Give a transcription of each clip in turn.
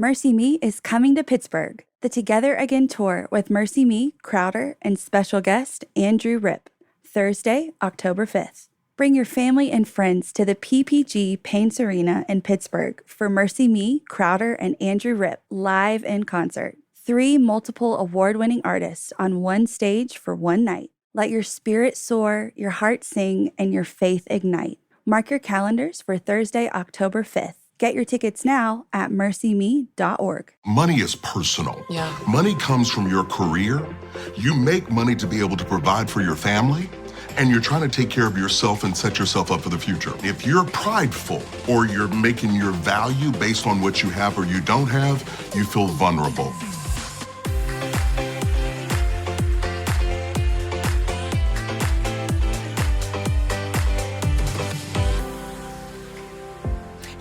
Mercy Me is coming to Pittsburgh. The Together Again tour with Mercy Me, Crowder, and special guest Andrew Ripp. Thursday, October 5th. Bring your family and friends to the PPG Paints Arena in Pittsburgh for Mercy Me, Crowder, and Andrew Ripp live in concert. 3 multiple award-winning artists on one stage for one night. Let your spirit soar, your heart sing, and your faith ignite. Mark your calendars for Thursday, October 5th. Get your tickets now at mercyme.org. Money is personal. Yeah. Money comes from your career. You make money to be able to provide for your family, and you're trying to take care of yourself and set yourself up for the future. If you're prideful or you're making your value based on what you have or you don't have, you feel vulnerable.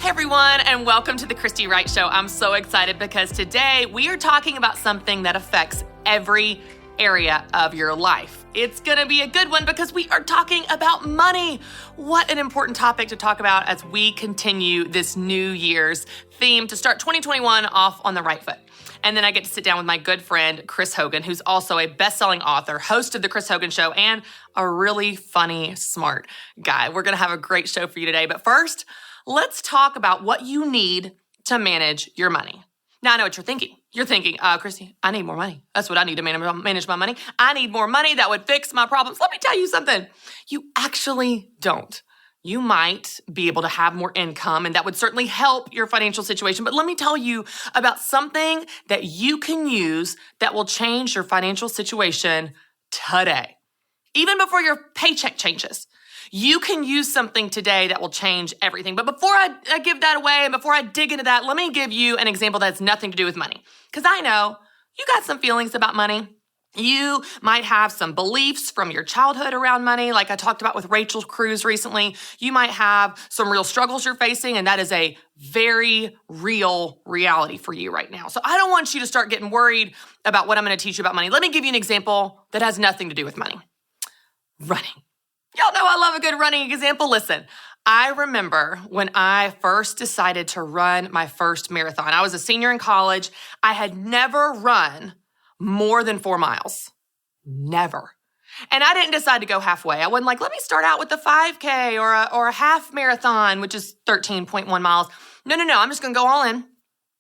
Hey everyone, and welcome to the Christy Wright Show. I'm so excited because today we are talking about something that affects every area of your life. It's gonna be a good one because we are talking about money. What an important topic to talk about as we continue this New Year's theme to start 2021 off on the right foot. And then I get to sit down with my good friend, Chris Hogan, who's also a best-selling author, host of The Chris Hogan Show, and a really funny, smart guy. We're gonna have a great show for you today. But first, let's talk about what you need to manage your money. Now, I know what you're thinking. You're thinking, Christy, I need more money. That's what I need to manage my money. I need more money that would fix my problems. Let me tell you something. You actually don't. You might be able to have more income, and that would certainly help your financial situation. But let me tell you about something that you can use that will change your financial situation today, even before your paycheck changes. You can use something today that will change everything. But before I give that away and before I dig into that, let me give you an example that has nothing to do with money. Because I know you got some feelings about money. You might have some beliefs from your childhood around money, like I talked about with Rachel Cruz recently. You might have some real struggles you're facing, and that is a very real reality for you right now. So I don't want you to start getting worried about what I'm going to teach you about money. Let me give you an example that has nothing to do with money. Running. Y'all know I love a good running example. Listen, I remember when I first decided to run my first marathon. I was a senior in college. I had never run more than 4 miles. Never. And I didn't decide to go halfway. I wasn't like, let me start out with a 5K or a half marathon, which is 13.1 miles. No. I'm just going to go all in.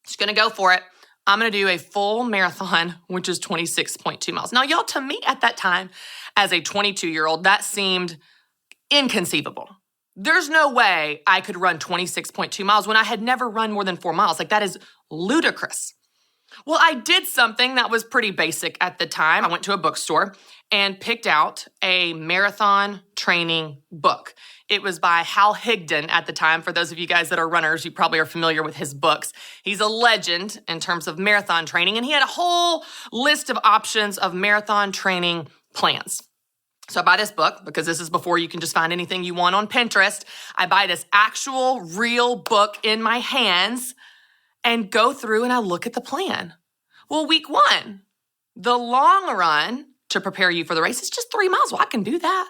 Just going to go for it. I'm going to do a full marathon, which is 26.2 miles. Now, y'all, to me at that time, as a 22-year-old, that seemed inconceivable. There's no way I could run 26.2 miles when I had never run more than 4 miles. Like, that is ludicrous. Well, I did something that was pretty basic at the time. I went to a bookstore and picked out a marathon training book. It was by Hal Higdon at the time. For those of you guys that are runners, you probably are familiar with his books. He's a legend in terms of marathon training, and he had a whole list of options of marathon training plans. So I buy this book because this is before you can just find anything you want on Pinterest. I buy this actual real book in my hands and go through and I look at the plan. Well, week 1, the long run to prepare you for the race is just 3 miles. Well, I can do that.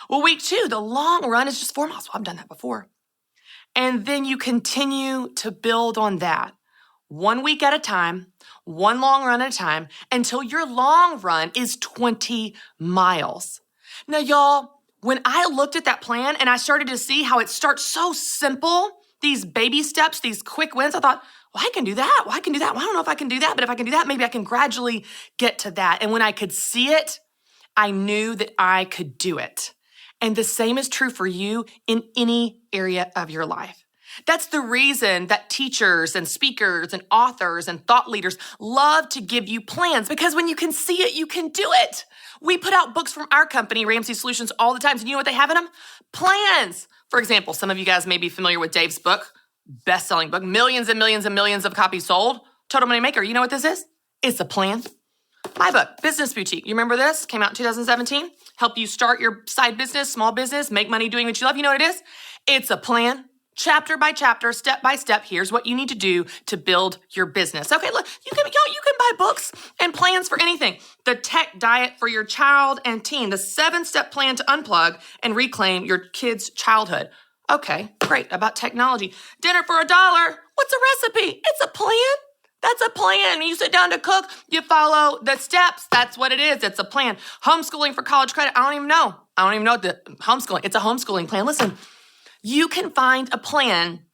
Well, week 2, the long run is just 4 miles. Well, I've done that before. And then you continue to build on that 1 week at a time, one long run at a time, until your long run is 20 miles. Now, y'all, when I looked at that plan and I started to see how it starts so simple, these baby steps, these quick wins, I thought, well, I can do that. Well, I can do that. Well, I don't know if I can do that, but if I can do that, maybe I can gradually get to that. And when I could see it, I knew that I could do it. And the same is true for you in any area of your life. That's the reason that teachers and speakers and authors and thought leaders love to give you plans, because when you can see it, you can do it. We put out books from our company, Ramsey Solutions, all the time. And you know what they have in them? Plans. For example, some of you guys may be familiar with Dave's book, best-selling book, millions and millions and millions of copies sold, Total Money Maker. You know what this is? It's a plan. My book, Business Boutique. You remember this? Came out in 2017. Help you start your side business, small business, make money doing what you love. You know what it is? It's a plan. Chapter by chapter, step by step, here's what you need to do to build your business. Okay, look, you can buy books and plans for anything. The tech diet for your child and teen, the 7-step plan to unplug and reclaim your kid's childhood. Okay, great, about technology. Dinner for $1. What's a recipe? It's a plan. That's a plan. You sit down to cook, you follow the steps. That's what it is. It's a plan. Homeschooling for college credit. I don't even know the homeschooling. It's a homeschooling plan. Listen, you can find a plan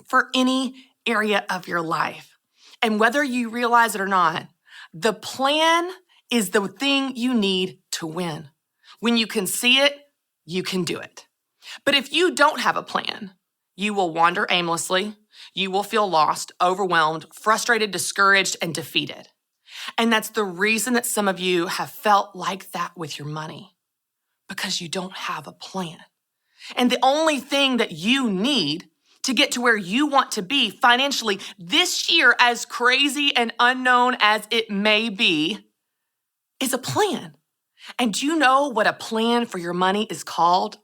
for any area of your life. And whether you realize it or not, the plan is the thing you need to win. When you can see it, you can do it. But if you don't have a plan, you will wander aimlessly. You will feel lost, overwhelmed, frustrated, discouraged, and defeated. And that's the reason that some of you have felt like that with your money, because you don't have a plan. And the only thing that you need to get to where you want to be financially this year, as crazy and unknown as it may be, is a plan. And do you know what a plan for your money is called?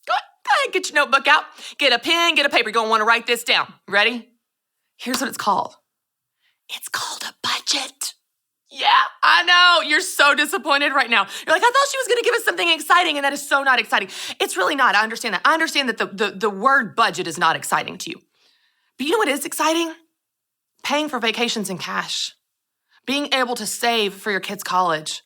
Go ahead, get your notebook out, get a pen, get a paper. You're going to want to write this down. Ready? Here's what it's called. It's called a budget. Yeah, I know. You're so disappointed right now. You're like, I thought she was going to give us something exciting, and that is so not exciting. It's really not. I understand that. I understand that the word budget is not exciting to you. But you know what is exciting? Paying for vacations in cash. Being able to save for your kids' college.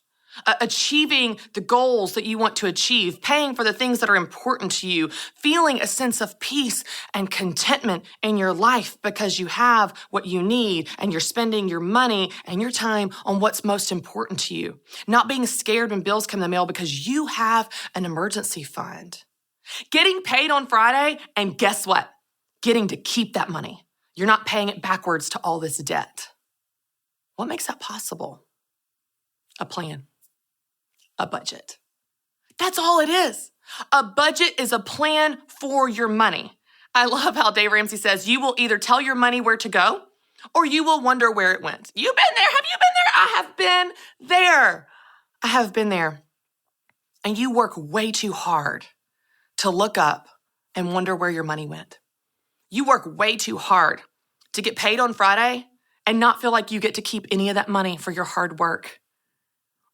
Achieving the goals that you want to achieve, paying for the things that are important to you, feeling a sense of peace and contentment in your life because you have what you need and you're spending your money and your time on what's most important to you. Not being scared when bills come in the mail because you have an emergency fund. Getting paid on Friday, and guess what? Getting to keep that money. You're not paying it backwards to all this debt. What makes that possible? A plan. A budget. That's all it is. A budget is a plan for your money. I love how Dave Ramsey says, you will either tell your money where to go or you will wonder where it went. You've been there. Have you been there? I have been there. I have been there. And you work way too hard to look up and wonder where your money went. You work way too hard to get paid on Friday and not feel like you get to keep any of that money for your hard work.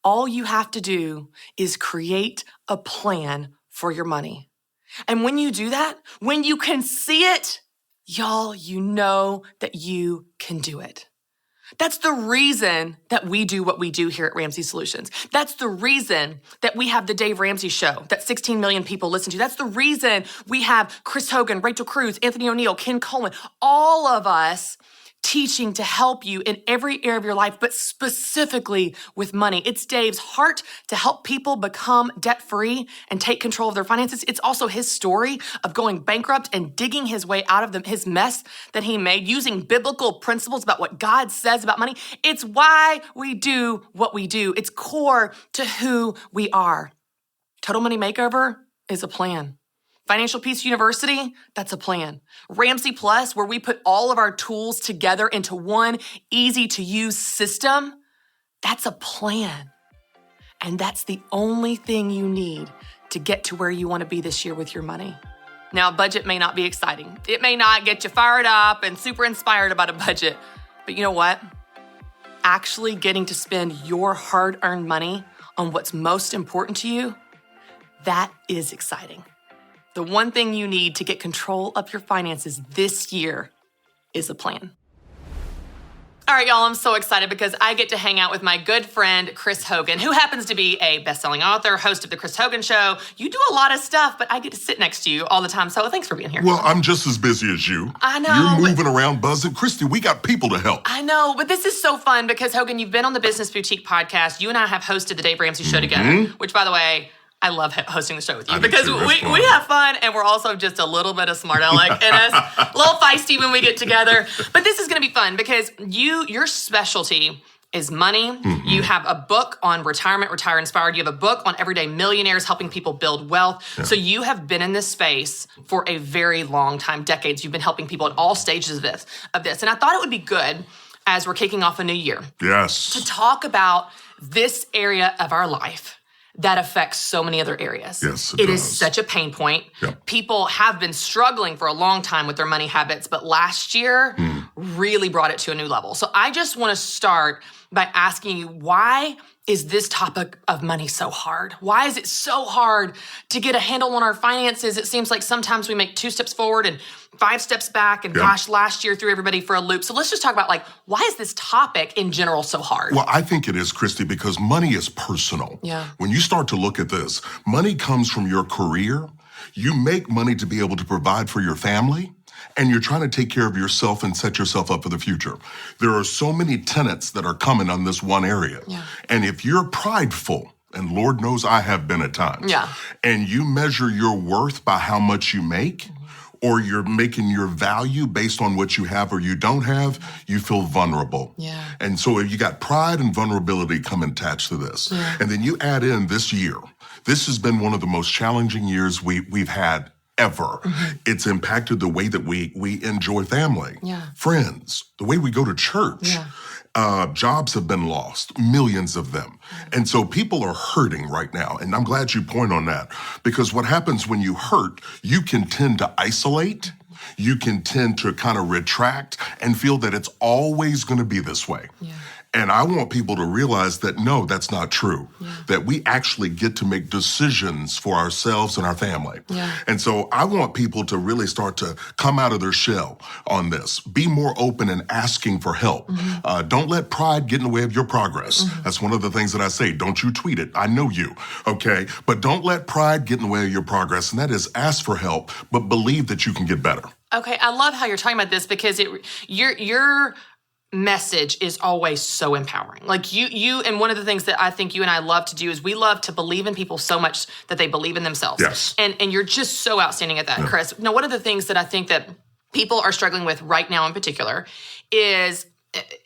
All you have to do is create a plan for your money. And when you do that, when you can see it, y'all, you know that you can do it. That's the reason that we do what we do here at Ramsey Solutions. That's the reason that we have the Dave Ramsey Show that 16 million people listen to. That's the reason we have Chris Hogan, Rachel Cruz, Anthony O'Neill, Ken Coleman, all of us teaching to help you in every area of your life, but specifically with money. It's Dave's heart to help people become debt-free and take control of their finances. It's also his story of going bankrupt and digging his way out of his mess that he made using biblical principles about what God says about money. It's why we do what we do. It's core to who we are. Total Money Makeover is a plan. Financial Peace University, that's a plan. Ramsey Plus, where we put all of our tools together into one easy-to-use system, that's a plan. And that's the only thing you need to get to where you want to be this year with your money. Now, a budget may not be exciting. It may not get you fired up and super inspired about a budget. But you know what? Actually getting to spend your hard-earned money on what's most important to you, that is exciting. The one thing you need to get control of your finances this year is a plan. All right, y'all, I'm so excited because I get to hang out with my good friend, Chris Hogan, who happens to be a best-selling author, host of The Chris Hogan Show. You do a lot of stuff, but I get to sit next to you all the time, so thanks for being here. Well, I'm just as busy as you. I know. You're moving around, buzzing. Christy, we got people to help. I know, but this is so fun because, Hogan, you've been on the Business Boutique podcast. You and I have hosted the Dave Ramsey Show together, which, by the way, I love hosting the show with you because we have fun and we're also just a little bit of smart aleck in us, a little feisty when we get together. But this is going to be fun because your specialty is money. Mm-hmm. You have a book on retirement, Retire Inspired. You have a book on everyday millionaires, helping people build wealth. Yeah. So you have been in this space for a very long time, decades. You've been helping people at all stages of this. And I thought it would be good as we're kicking off a new year. Yes. To talk about this area of our life that affects so many other areas. Yes, it is such a pain point. Yep. People have been struggling for a long time with their money habits, but last year really brought it to a new level. So I just want to start by asking you, why is this topic of money so hard? Why is it so hard to get a handle on our finances? It seems like sometimes we make 2 steps forward and 5 steps back. And gosh, last year threw everybody for a loop. So let's just talk about why is this topic in general so hard? Well, I think it is, Christy, because money is personal. Yeah. When you start to look at this, money comes from your career. You make money to be able to provide for your family, and you're trying to take care of yourself and set yourself up for the future. There are so many tenets that are coming on this one area. Yeah. And if you're prideful, and Lord knows I have been at times, and you measure your worth by how much you make, or you're making your value based on what you have or you don't have, you feel vulnerable. Yeah. And so you got pride and vulnerability come attached to this. Yeah. And then you add in this year. This has been one of the most challenging years we've had ever. It's impacted the way that we enjoy family, friends, the way we go to church. Jobs have been lost, millions of them. And so people are hurting right now. And I'm glad you point on that, because what happens when you hurt, you can tend to isolate. You can tend to kind of retract and feel that it's always going to be this way. And I want people to realize that, no, that's not true, that we actually get to make decisions for ourselves and our family. And so I want people to really start to come out of their shell on this. Be more open and asking for help. Don't let pride get in the way of your progress. That's one of the things that I say. Don't you tweet it. I know you, okay? But don't let pride get in the way of your progress. And that is ask for help, but believe that you can get better. Okay, I love how you're talking about this, because your message is always so empowering. Like you, and one of the things that I think you and I love to do is we love to believe in people so much that they believe in themselves. Yes. And you're just so outstanding at that, Chris. Now, one of the things that I think that people are struggling with right now in particular is,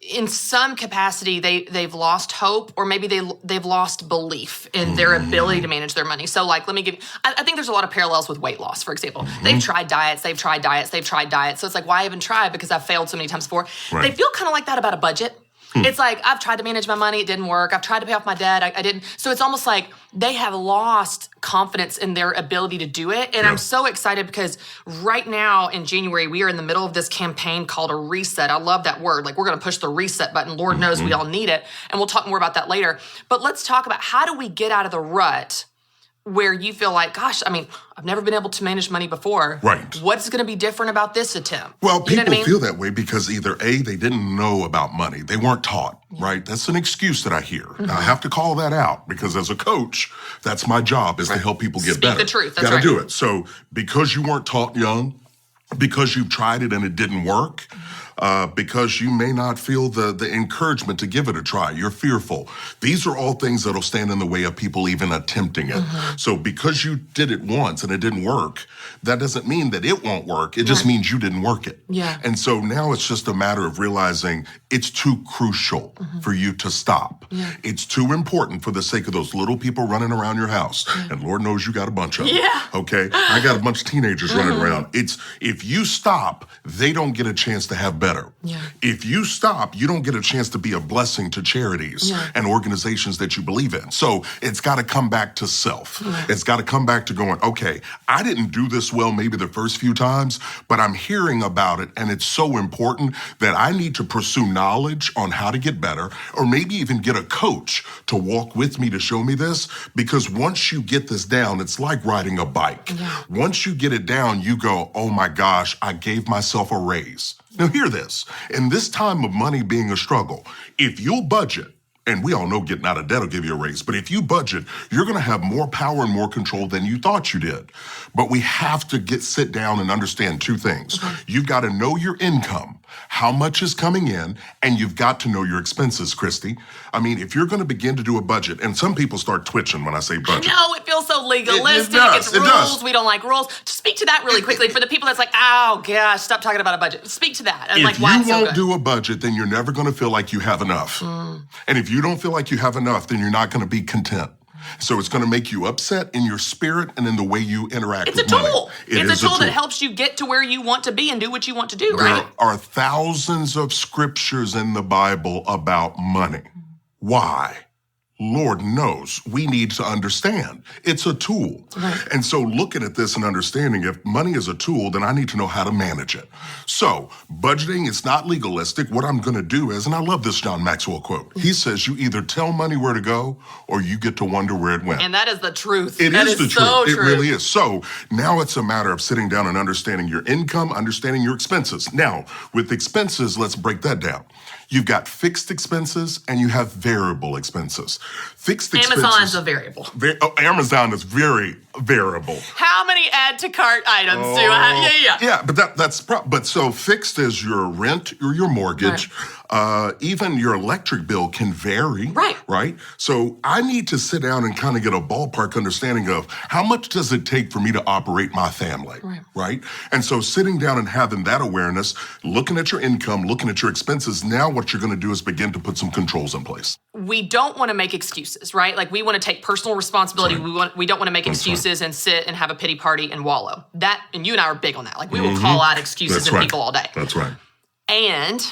in some capacity, they've lost hope, or maybe they've lost belief in their ability to manage their money. So, let me give you, I think there's a lot of parallels with weight loss, for example. They've tried diets. So it's like, why even try? Because I've failed so many times before. Right. They feel kind of like that about a budget. It's like, I've tried to manage my money, it didn't work. I've tried to pay off my debt, I didn't. So it's almost like they have lost confidence in their ability to do it. And I'm so excited because right now in January, we are in the middle of this campaign called a reset. I love that word. We're going to push the reset button. Lord knows we all need it. And we'll talk more about that later. But let's talk about, how do we get out of the rut where you feel like, gosh, I've never been able to manage money before. Right. What's going to be different about this attempt? Well, people feel that way because either A, they didn't know about money. They weren't taught, right? That's an excuse that I hear. I have to call that out, because as a coach, that's my job, is to help people get better. Speak the truth. That's Gotta do it. So because you weren't taught young, because you've tried it and it didn't work, because you may not feel the encouragement to give it a try. You're fearful. These are all things that'll stand in the way of people even attempting it. So because you did it once and it didn't work, that doesn't mean that it won't work. It just means you didn't work it. And so now it's just a matter of realizing it's too crucial for you to stop. It's too important for the sake of those little people running around your house. And Lord knows you got a bunch of them. Okay? I got a bunch of teenagers running around. It's, if you stop, they don't get a chance to have better. If you stop, you don't get a chance to be a blessing to charities and organizations that you believe in. So it's got to come back to self. It's got to come back to going, okay, I didn't do this well maybe the first few times, but I'm hearing about it, and it's so important that I need to pursue knowledge on how to get better, or maybe even get a coach to walk with me to show me this, because once you get this down, it's like riding a bike. Once you get it down, you go, oh my gosh, I gave myself a raise. Now hear this, in this time of money being a struggle, if you'll budget, and we all know getting out of debt will give you a raise, but if you budget, you're going to have more power and more control than you thought you did. But we have to sit down and understand 2 things. You've got to know your income, how much is coming in, and you've got to know your expenses, Christy. If you're going to begin to do a budget, and some people start twitching when I say budget. No, it feels so legalistic. It rules. does. We don't like rules. Just speak to that really quickly for the people that's like, oh gosh, stop talking about a budget. Speak to that. And if why it's you so won't good. do a budget, then you're never going to feel like you have enough. And if you don't feel like you have enough, then you're not going to be content. So it's going to make you upset in your spirit and in the way you interact with money. It's a tool that helps you get to where you want to be and do what you want to do, right? There are thousands of scriptures in the Bible about money. Why? Lord knows we need to understand. It's a tool. Right. And so looking at this and understanding if money is a tool, then I need to know how to manage it. So budgeting is not legalistic. What I'm going to do is, and I love this John Maxwell quote. He says, you either tell money where to go or you get to wonder where it went. And that is the truth. It That is the so truth. It true. really is. So now it's a matter of sitting down and understanding your income, understanding your expenses. Now, with expenses, let's break that down. You've got fixed expenses and you have variable expenses. Fixed expenses. Amazon's a variable. Amazon is very variable. How many add to cart items do I have? Yeah, but but so fixed is your rent or your mortgage. Even your electric bill can vary. Right. So I need to sit down and kind of get a ballpark understanding of how much does it take for me to operate my family. Right. And so sitting down and having that awareness, looking at your income, looking at your expenses, now what you're going to do is begin to put some controls in place. We don't want to make excuses, right? Like we want to take personal responsibility. We don't want to make excuses and sit and have a pity party and wallow. That, and you and I are big on that. Like we will call out excuses and people all day. That's right. And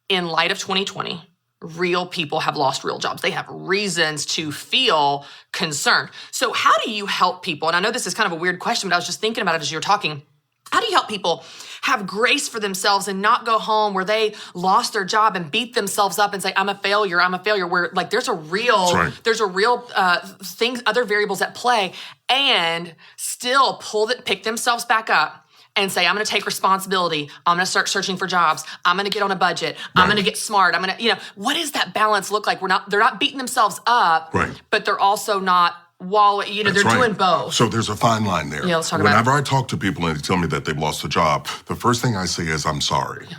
in light of 2020, real people have lost real jobs. They have reasons to feel concerned. So how do you help people? And I know this is kind of a weird question, but I was just thinking about it as you were talking. How do you help people have grace for themselves and not go home where they lost their job and beat themselves up and say, I'm a failure, where like there's a real things, other variables at play, and still pick themselves back up and say, I'm going to take responsibility. I'm going to start searching for jobs. I'm going to get on a budget. I'm going to get smart. I'm going to, what does that balance look like? They're not beating themselves up, but they're also not they're doing both. So there's a fine line there. Yeah, let's talk about it. Whenever I talk to people and they tell me that they've lost a job, the first thing I say is, I'm sorry. Yeah.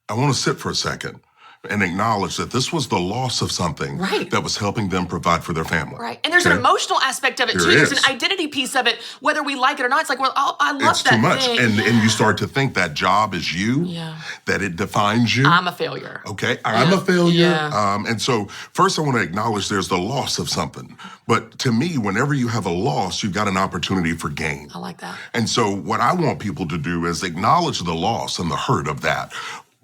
I want to sit for a second and acknowledge that this was the loss of something that was helping them provide for their family. Right. And there's an emotional aspect of it, too. There's an identity piece of it, whether we like it or not. It's like, well, I love it's that too much. thing. And you start to think that job is you, that it defines you. I'm a failure. Okay, I'm a failure. And so first I want to acknowledge there's the loss of something. But to me, whenever you have a loss, you've got an opportunity for gain. I like that. And so what I want people to do is acknowledge the loss and the hurt of that.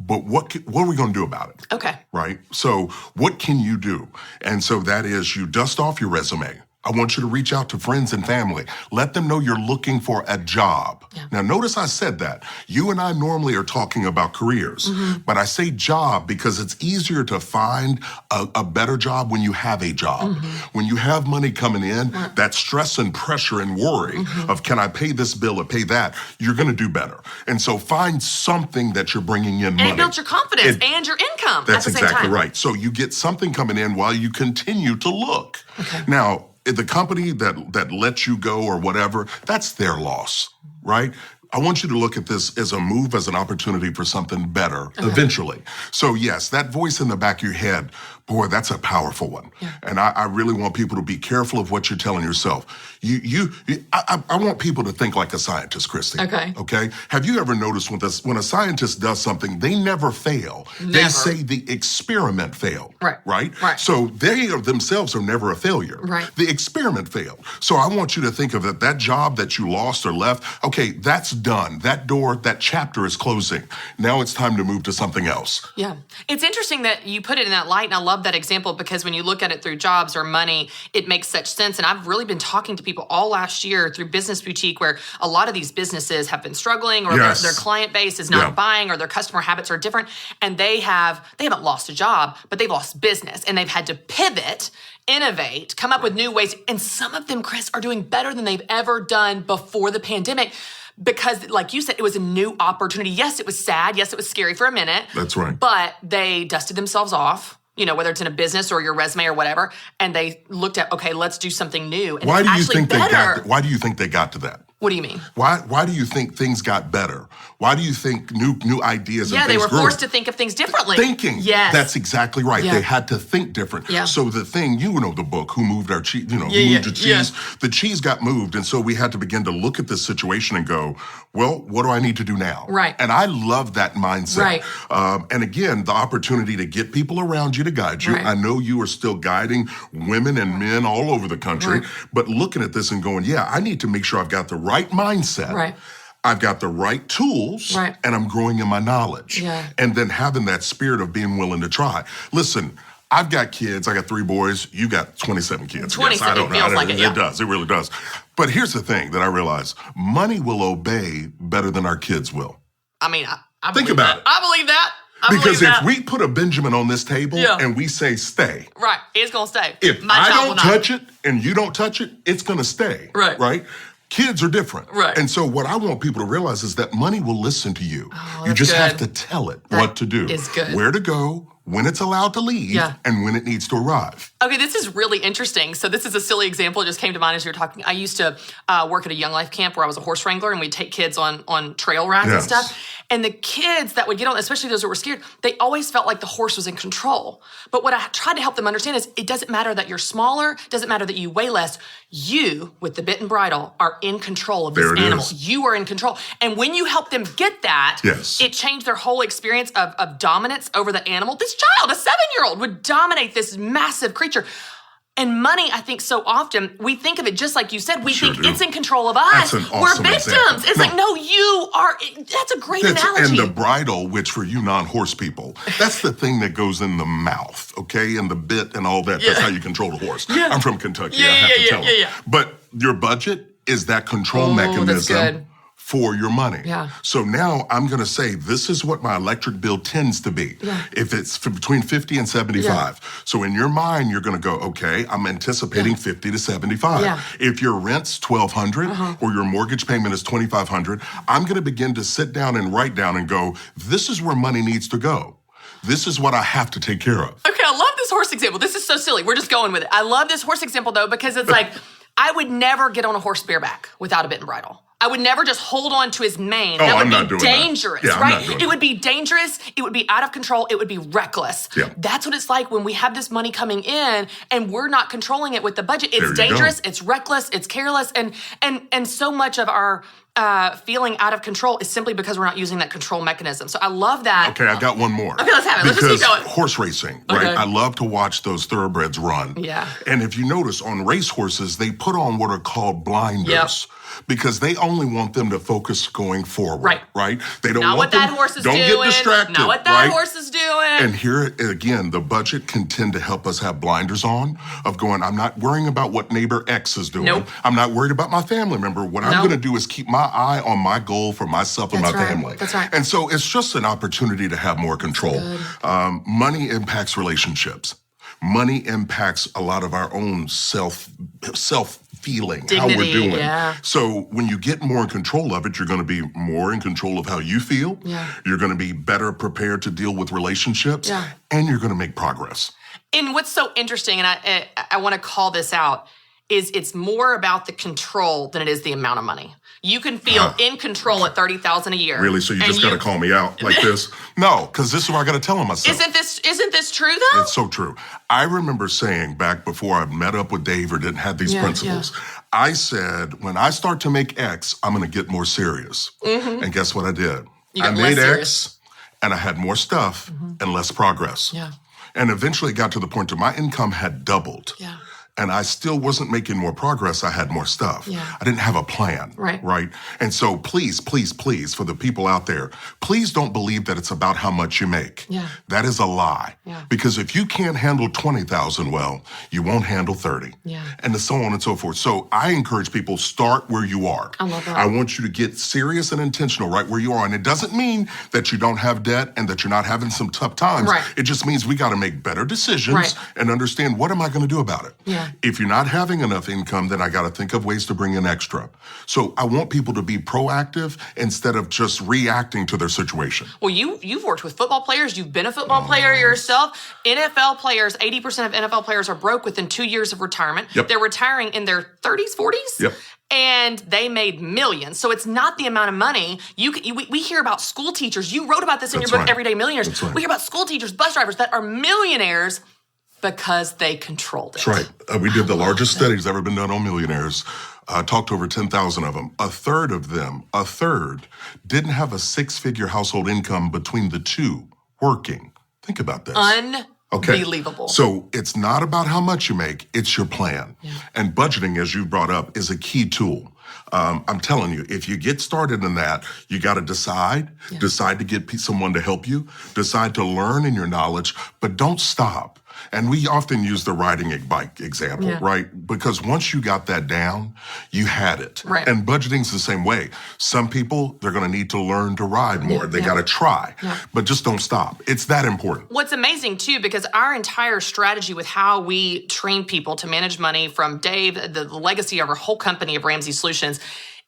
But what are we going to do about it? Okay. Right? So what can you do? And so that is you dust off your resume. I want you to reach out to friends and family. Let them know you're looking for a job. Yeah. Now, notice I said that. You and I normally are talking about careers, but I say job because it's easier to find a better job when you have a job. When you have money coming in, that stress and pressure and worry of can I pay this bill or pay that, you're going to do better. And so find something that you're bringing in money. And it builds your confidence and your income That's at the same exactly time. right. So you get something coming in while you continue to look. Okay. Now, the company that lets you go or whatever, that's their loss, right? I want you to look at this as a move, as an opportunity for something better eventually. So yes, that voice in the back of your head, boy, that's a powerful one. Yeah. And I really want people to be careful of what you're telling yourself. I want people to think like a scientist, Christy. Okay? Have you ever noticed when a scientist does something, they never fail. Never. They say the experiment failed. Right? So they themselves are never a failure. The experiment failed. So I want you to think of that job that you lost or left, okay, that's done. That door, that chapter is closing. Now it's time to move to something else. Yeah. It's interesting that you put it in that light, and I love that example because when you look at it through jobs or money, it makes such sense. And I've really been talking to people all last year through Business Boutique where a lot of these businesses have been struggling or their client base is not buying or their customer habits are different. And they haven't lost a job, but they've lost business and they've had to pivot, innovate, come up with new ways. And some of them, Chris, are doing better than they've ever done before the pandemic. Because, like you said, it was a new opportunity. Yes, it was sad. Yes, it was scary for a minute. That's right. But they dusted themselves off, whether it's in a business or your resume or whatever, and they looked at, okay, let's do something new. And why do you think better. Why do you think they got to that? What do you mean? Why do you think things got better? Why do you think new ideas and things they were grew? forced to think of things differently. Thinking. Yes. That's exactly right. Yeah. They had to think different. Yeah. So the thing, the book, Who Moved Our Cheese, who moved the cheese? Yeah. The cheese got moved. And so we had to begin to look at this situation and go, well, what do I need to do now? Right. And I love that mindset. Right. And again, the opportunity to get people around you to guide you. Right. I know you are still guiding women and men all over the country, but looking at this and going, I need to make sure I've got the right mindset. Right. I've got the right tools and I'm growing in my knowledge. Yeah. And then having that spirit of being willing to try. Listen, I've got kids. I got 3 boys. You got 27 kids. 27, Yes, it feels like it, yeah. It does. It really does. But here's the thing that I realize. Money will obey better than our kids will. I mean, I Think believe about that. it. I believe that. I Because believe if that. we put a Benjamin on this table Yeah. and we say stay, Right, it's going to stay. if My I child will don't not. touch it and you don't touch it, it's going to stay. Right. Right? Kids are different. Right. And so what I want people to realize is that money will listen to you. You that's just have good. to tell it That what to do, is good. where to go, when it's allowed to leave, Yeah. and when it needs to arrive. Okay, this is really interesting. So this is a silly example. It just came to mind as you were talking. I used to work at a Young Life camp where I was a horse wrangler, and we'd take kids on trail rides and Yes. stuff. And the kids that would get on, especially those that were scared, they always felt like the horse was in control. But what I tried to help them understand is it doesn't matter that you're smaller, doesn't matter that you weigh less. You, with the bit and bridle, are in control of this There it animal. is. You are in control. And when you help them get that, Yes. it changed their whole experience of dominance over the animal. This child, a 7-year-old, would dominate this massive creature. And money, I think so often, we think of it just like you said. We Sure think do. it's in control of us. That's an We're awesome victims. example. It's No. like, no, you are. That's a great analogy. And the bridle, which for you non-horse people, that's the thing that goes in the mouth, okay? And the bit and all that. That's Yeah. how you control the horse. Yeah. I'm from Kentucky. Yeah, I have to yeah, tell yeah, them. yeah. But your budget is that control Oh, that's mechanism good. for your money. Yeah. So now I'm going to say this is what my electric bill tends to be. Yeah. If it's between 50 and 75. So in your mind, you're going to go, okay, I'm anticipating 50 to 75. Yeah. If your rent's $1,200 or your mortgage payment is $2,500, I'm going to begin to sit down and write down and go, this is where money needs to go. This is what I have to take care of. Okay, I love this horse example. This is so silly. We're just going with it. I love this horse example, though, because it's like, I would never get on a horse bareback without a bit and bridle. I would never just hold on to his mane. Oh, That would I'm not be doing that. dangerous, Yeah, I'm right? not doing It that. would be dangerous. It would be out of control. It would be reckless. Yeah. That's what it's like when we have this money coming in and we're not controlling it with the budget. There It's you go. dangerous. It's reckless. It's careless. And so much of our feeling out of control is simply because we're not using that control mechanism. So I love that. Okay, I got one more. Okay, let's have it. Let's just keep Because going. horse racing, right? Okay. I love to watch those thoroughbreds run. Yeah. And if you notice, on race horses, they put on what are called blinders. Because they only want them to focus going forward. Right. Right? They don't Not want what that them, horse is don't doing. get distracted. Not what that right? horse is doing. And here again, the budget can tend to help us have blinders on of going, I'm not worrying about what neighbor X is doing. Nope. I'm not worried about my family member. What I'm Nope. going to do is keep my eye on my goal for myself and That's my right. family. That's right. And so it's just an opportunity to have more control. Money impacts relationships. Money impacts a lot of our own self-feeling, how we're Dignity, doing. yeah. So when you get more in control of it, you're going to be more in control of how you feel. Yeah. You're going to be better prepared to deal with relationships. Yeah. And you're going to make progress. And what's so interesting, and I want to call this out, is it's more about the control than it is the amount of money. You can feel in control at $30,000 a year. Really? So you and just got to call me out like this? No, because this is what I got to tell myself. Isn't this true though? It's so true. I remember saying back before I met up with Dave or didn't have these Yeah, principles, I said, when I start to make X, I'm going to get more serious. And guess what I did? You I got made less X serious. and I had more stuff and less progress. Yeah. And eventually it got to the point that my income had doubled. Yeah. And I still wasn't making more progress. I had more stuff. Yeah. I didn't have a plan. Right. Right. And so please, please, please, for the people out there, please don't believe that it's about how much you make. Yeah. That is a lie. Yeah. Because if you can't handle 20,000 well, you won't handle 30. Yeah. And so on and so forth. So I encourage people, start where you are. I love that. I want you to get serious and intentional right where you are. And it doesn't mean that you don't have debt and that you're not having some tough times. Right. It just means we got to make better decisions Right. and understand, what am I going to do about it? Yeah. If you're not having enough income, then I got to think of ways to bring in extra. So I want people to be proactive instead of just reacting to their situation. Well, you've worked with football players. You've been a football player yourself. NFL players, 80% of NFL players are broke within 2 years of retirement. Yep. They're retiring in their 30s, 40s. Yep. And they made millions. So it's not the amount of money. We hear about school teachers. You wrote about this in That's your book, right. Everyday Millionaires. That's right. We hear about school teachers, bus drivers that are millionaires because they controlled it. That's right. We did the largest studies ever been done on millionaires. Talked to over 10,000 of them. A third of them, didn't have a 6-figure household income between the two working. Think about this. Unbelievable. So it's not about how much you make, it's your plan. Yeah. And budgeting, as you brought up, is a key tool. I'm telling you, if you get started in that, you got to decide to get someone to help you, decide to learn in your knowledge, but don't stop. And we often use the riding a bike example, right? Because once you got that down, you had it. Right. And budgeting's the same way. Some people, they're going to need to learn to ride more. They got to try, but just don't stop. It's that important. What's amazing too, because our entire strategy with how we train people to manage money from Dave, the legacy of our whole company of Ramsey Solutions,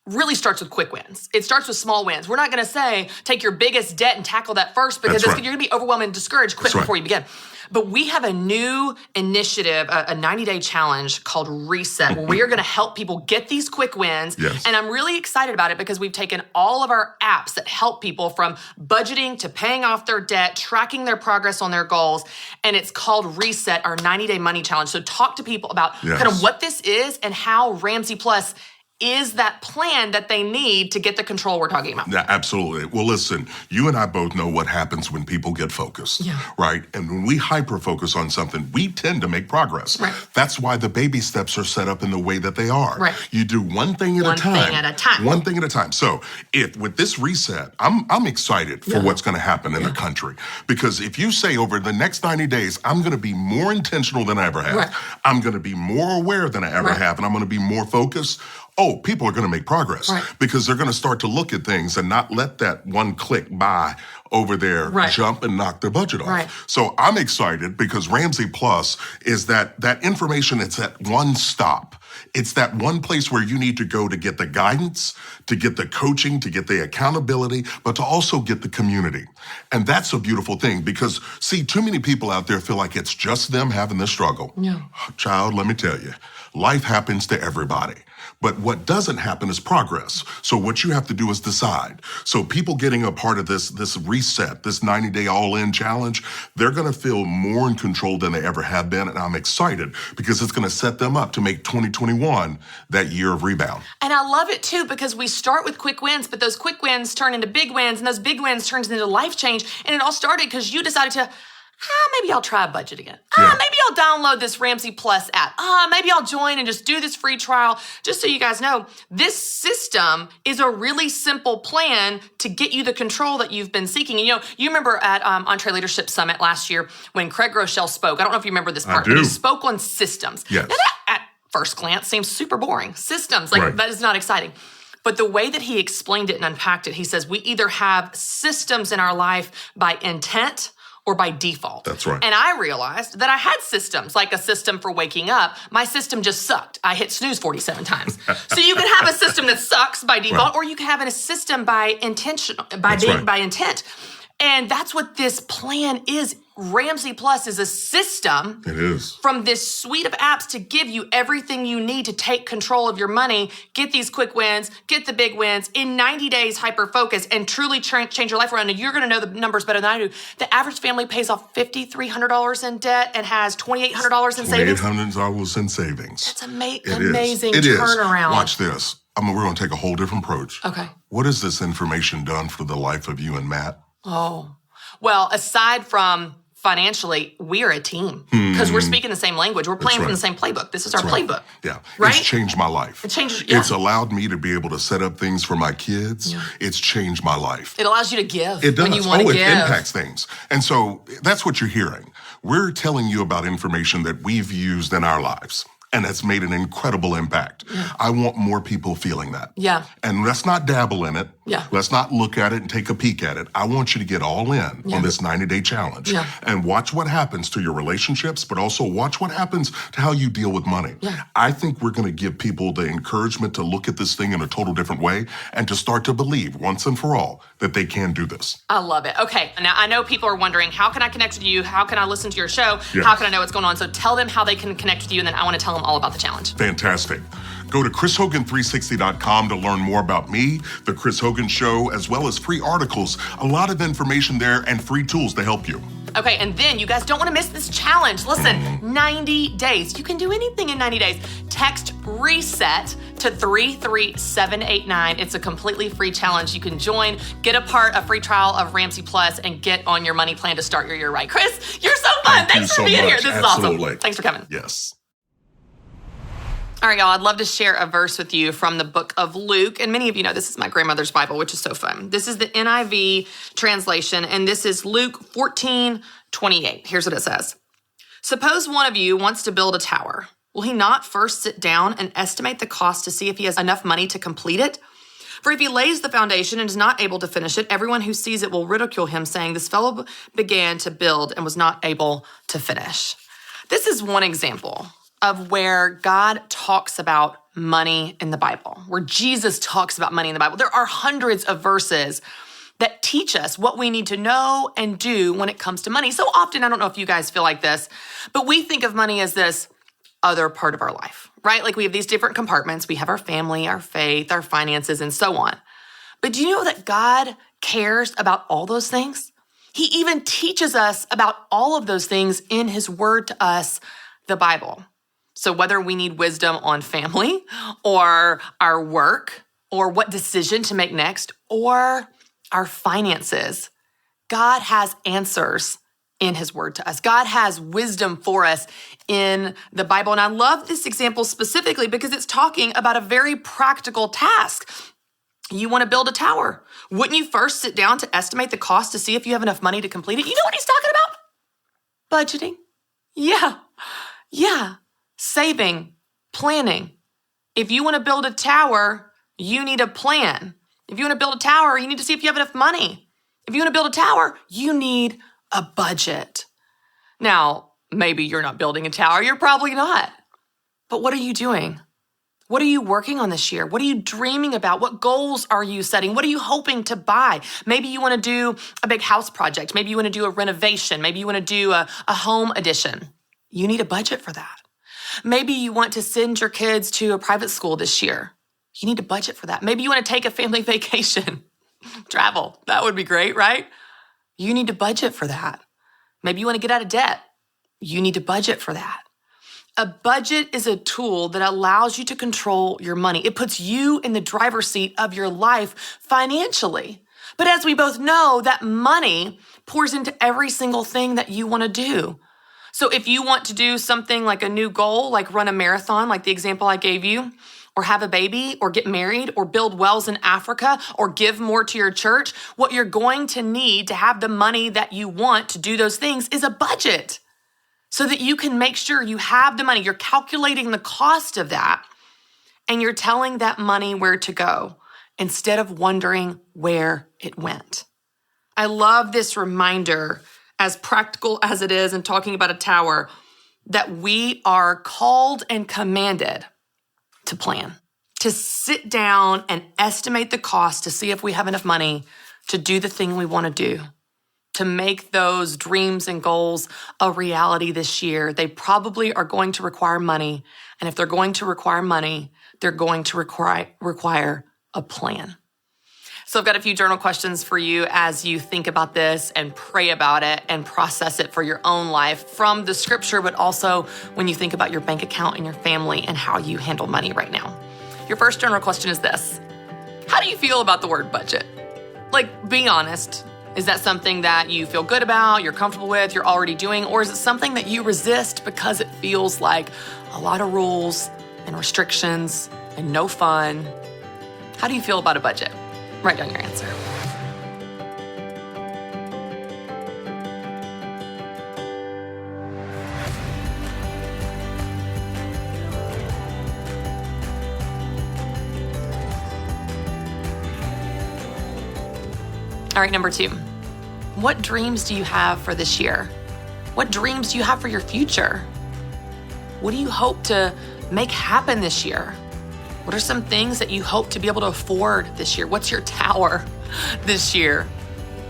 really starts with quick wins. It starts with small wins. We're not going to say, take your biggest debt and tackle that first, because you're going to be overwhelmed and discouraged quick before you begin. But we have a new initiative, a 90-day challenge called Reset, where we are going to help people get these quick wins. Yes. And I'm really excited about it because we've taken all of our apps that help people from budgeting to paying off their debt, tracking their progress on their goals, and it's called Reset, our 90-day money challenge. So talk to people about kind of what this is and how Ramsey Plus is that plan that they need to get the control we're talking about. Yeah, absolutely. Well, listen, you and I both know what happens when people get focused, right? And when we hyper-focus on something, we tend to make progress. Right. That's why the baby steps are set up in the way that they are. Right. You do one thing at a time. One thing at a time. One thing at a time. So if with this reset, I'm excited for what's going to happen in the country. Because if you say over the next 90 days, I'm going to be more intentional than I ever have. Right. I'm going to be more aware than I ever have. And I'm going to be more focused. Oh, people are going to make progress because they're going to start to look at things and not let that one click buy over there jump and knock their budget off. Right. So I'm excited because Ramsey Plus is that information. It's that one stop. It's that one place where you need to go to get the guidance, to get the coaching, to get the accountability, but to also get the community. And that's a beautiful thing because, see, too many people out there feel like it's just them having this struggle. Yeah. Child, let me tell you, life happens to everybody. But what doesn't happen is progress. So what you have to do is decide. So people getting a part of this reset, this 90-day all-in challenge, they're going to feel more in control than they ever have been. And I'm excited because it's going to set them up to make 2021 that year of rebound. And I love it too because we start with quick wins, but those quick wins turn into big wins, and those big wins turns into life change. And it all started because you decided to, maybe I'll try a budget again. Maybe I'll download this Ramsey Plus app. Maybe I'll join and just do this free trial. Just so you guys know, this system is a really simple plan to get you the control that you've been seeking. And you remember at EntreLeadership Summit last year when Craig Rochelle spoke. I don't know if you remember this part, but he spoke on systems. Yes. Now that at first glance seems super boring. Systems, that is not exciting. But the way that he explained it and unpacked it, he says we either have systems in our life by intent or by default. That's right. And I realized that I had systems, like a system for waking up. My system just sucked. I hit snooze 47 times. So you can have a system that sucks by default, or you can have a system by by intent. And that's what this plan is. Ramsey Plus is a system. It is. From this suite of apps to give you everything you need to take control of your money, get these quick wins, get the big wins, in 90 days hyper-focus, and truly change your life around. And you're going to know the numbers better than I do. The average family pays off $5,300 in debt and has $2,800 in savings. $2,800 in savings. That's amazing turnaround. Watch this. We're going to take a whole different approach. Okay. What has this information done for the life of you and Matt? Oh, well, aside from financially, we are a team because we're speaking the same language. We're playing from the same playbook. This is our playbook. Yeah. Right? It's changed my life. It's allowed me to be able to set up things for my kids. Yeah. It's changed my life. It allows you to give it does. When you want to give. It impacts things. And so that's what you're hearing. We're telling you about information that we've used in our lives. And it's made an incredible impact. Yeah. I want more people feeling that. Yeah. And let's not dabble in it. Yeah. Let's not look at it and take a peek at it. I want you to get all in on this 90-day challenge and watch what happens to your relationships, but also watch what happens to how you deal with money. Yeah. I think we're going to give people the encouragement to look at this thing in a total different way and to start to believe once and for all that they can do this. I love it. Okay. Now, I know people are wondering, how can I connect with you? How can I listen to your show? Yes. How can I know what's going on? So tell them how they can connect with you, and then I want to tell them all about the challenge. Fantastic. Go to ChrisHogan360.com to learn more about me, The Chris Hogan Show, as well as free articles, a lot of information there, and free tools to help you. Okay, and then you guys don't want to miss this challenge. Listen, 90 days. You can do anything in 90 days. Text RESET to 33789. It's a completely free challenge. You can join, get a free trial of Ramsey Plus, and get on your money plan to start your year right. Chris, you're so fun. Thanks for being here. This is awesome. Thanks for coming. Yes. All right, y'all, I'd love to share a verse with you from the book of Luke. And many of you know this is my grandmother's Bible, which is so fun. This is the NIV translation, and this is Luke 14:28. Here's what it says. Suppose one of you wants to build a tower. Will he not first sit down and estimate the cost to see if he has enough money to complete it? For if he lays the foundation and is not able to finish it, everyone who sees it will ridicule him, saying, this fellow began to build and was not able to finish. This is one example of where God talks about money in the Bible, where Jesus talks about money in the Bible. There are hundreds of verses that teach us what we need to know and do when it comes to money. So often, I don't know if you guys feel like this, but we think of money as this other part of our life, right? Like we have these different compartments. We have our family, our faith, our finances, and so on. But do you know that God cares about all those things? He even teaches us about all of those things in his word to us, the Bible. So whether we need wisdom on family or our work or what decision to make next or our finances, God has answers in his word to us. God has wisdom for us in the Bible. And I love this example specifically because it's talking about a very practical task. You want to build a tower. Wouldn't you first sit down to estimate the cost to see if you have enough money to complete it? You know what he's talking about? Budgeting. Yeah. Saving, planning. If you want to build a tower, you need a plan. If you want to build a tower, you need to see if you have enough money. If you want to build a tower, you need a budget. Now, maybe you're not building a tower. You're probably not. But what are you doing? What are you working on this year? What are you dreaming about? What goals are you setting? What are you hoping to buy? Maybe you want to do a big house project. Maybe you want to do a renovation. Maybe you want to do a home addition. You need a budget for that. Maybe you want to send your kids to a private school this year. You need a budget for that. Maybe you want to take a family vacation, travel. That would be great, right? You need to budget for that. Maybe you want to get out of debt. You need to budget for that. A budget is a tool that allows you to control your money. It puts you in the driver's seat of your life financially. But as we both know, that money pours into every single thing that you want to do. So if you want to do something like a new goal, like run a marathon, like the example I gave you, or have a baby, or get married, or build wells in Africa, or give more to your church, what you're going to need to have the money that you want to do those things is a budget so that you can make sure you have the money. You're calculating the cost of that, and you're telling that money where to go instead of wondering where it went. I love this reminder, as practical as it is, and talking about a tower, that we are called and commanded to plan, to sit down and estimate the cost to see if we have enough money to do the thing we want to do, to make those dreams and goals a reality this year. They probably are going to require money. And if they're going to require money, they're going to require a plan. So I've got a few journal questions for you as you think about this and pray about it and process it for your own life from the scripture, but also when you think about your bank account and your family and how you handle money right now. Your first journal question is this: how do you feel about the word budget? Like, be honest. Is that something that you feel good about, you're comfortable with, you're already doing, or is it something that you resist because it feels like a lot of rules and restrictions and no fun? How do you feel about a budget? Write down your answer. All right, number 2. What dreams do you have for this year? What dreams do you have for your future? What do you hope to make happen this year? What are some things that you hope to be able to afford this year? What's your tower this year?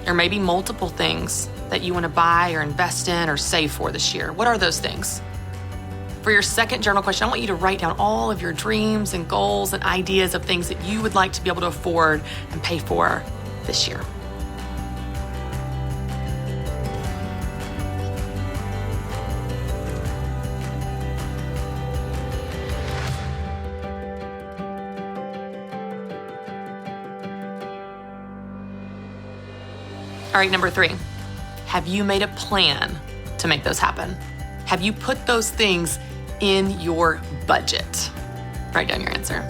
Or maybe multiple things that you want to buy or invest in or save for this year. What are those things? For your second journal question, I want you to write down all of your dreams and goals and ideas of things that you would like to be able to afford and pay for this year. All right, number 3, have you made a plan to make those happen? Have you put those things in your budget? Write down your answer.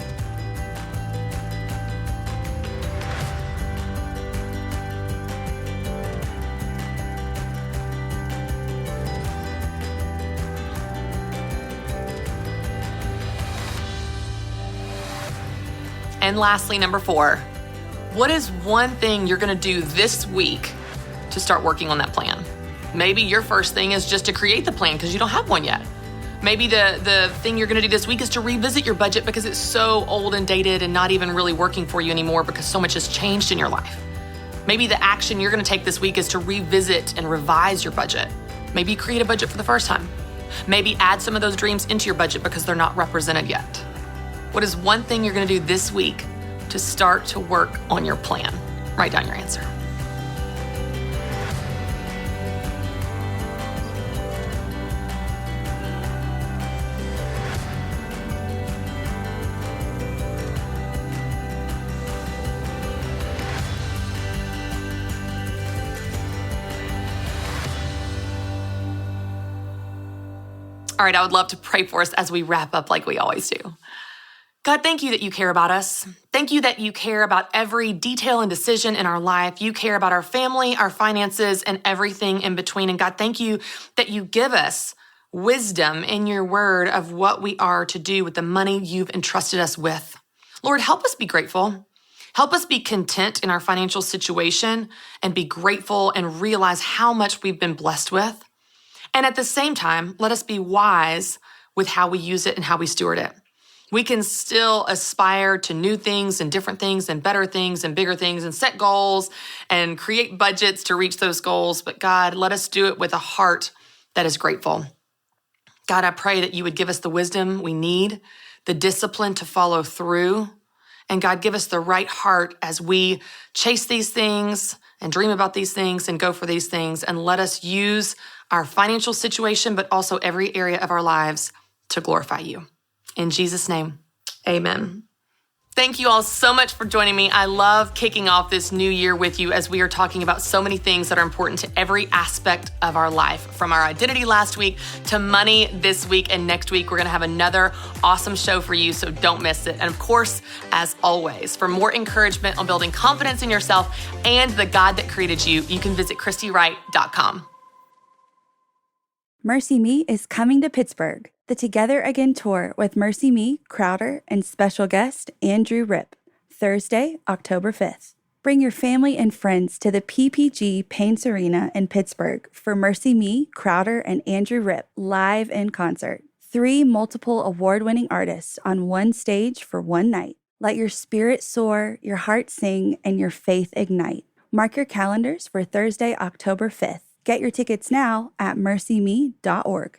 And lastly, number 4, what is one thing you're gonna do this week to start working on that plan? Maybe your first thing is just to create the plan because you don't have one yet. Maybe the thing you're gonna do this week is to revisit your budget because it's so old and dated and not even really working for you anymore because so much has changed in your life. Maybe the action you're gonna take this week is to revisit and revise your budget. Maybe create a budget for the first time. Maybe add some of those dreams into your budget because they're not represented yet. What is one thing you're gonna do this week to start to work on your plan? Write down your answer. All right, I would love to pray for us as we wrap up like we always do. God, thank you that you care about us. Thank you that you care about every detail and decision in our life. You care about our family, our finances, and everything in between. And God, thank you that you give us wisdom in your word of what we are to do with the money you've entrusted us with. Lord, help us be grateful. Help us be content in our financial situation and be grateful and realize how much we've been blessed with. And at the same time, let us be wise with how we use it and how we steward it. We can still aspire to new things and different things and better things and bigger things and set goals and create budgets to reach those goals. But God, let us do it with a heart that is grateful. God, I pray that you would give us the wisdom we need, the discipline to follow through. And God, give us the right heart as we chase these things and dream about these things and go for these things. And let us use our financial situation, but also every area of our lives to glorify you. In Jesus' name, amen. Thank you all so much for joining me. I love kicking off this new year with you as we are talking about so many things that are important to every aspect of our life, from our identity last week to money this week. And next week, we're going to have another awesome show for you, so don't miss it. And of course, as always, for more encouragement on building confidence in yourself and the God that created you, you can visit ChristyWright.com. MercyMe is coming to Pittsburgh. The Together Again tour with MercyMe, Crowder, and special guest Andrew Ripp, Thursday, October 5th. Bring your family and friends to the PPG Paints Arena in Pittsburgh for MercyMe, Crowder, and Andrew Ripp live in concert. 3 multiple award-winning artists on one stage for one night. Let your spirit soar, your heart sing, and your faith ignite. Mark your calendars for Thursday, October 5th. Get your tickets now at mercyme.org.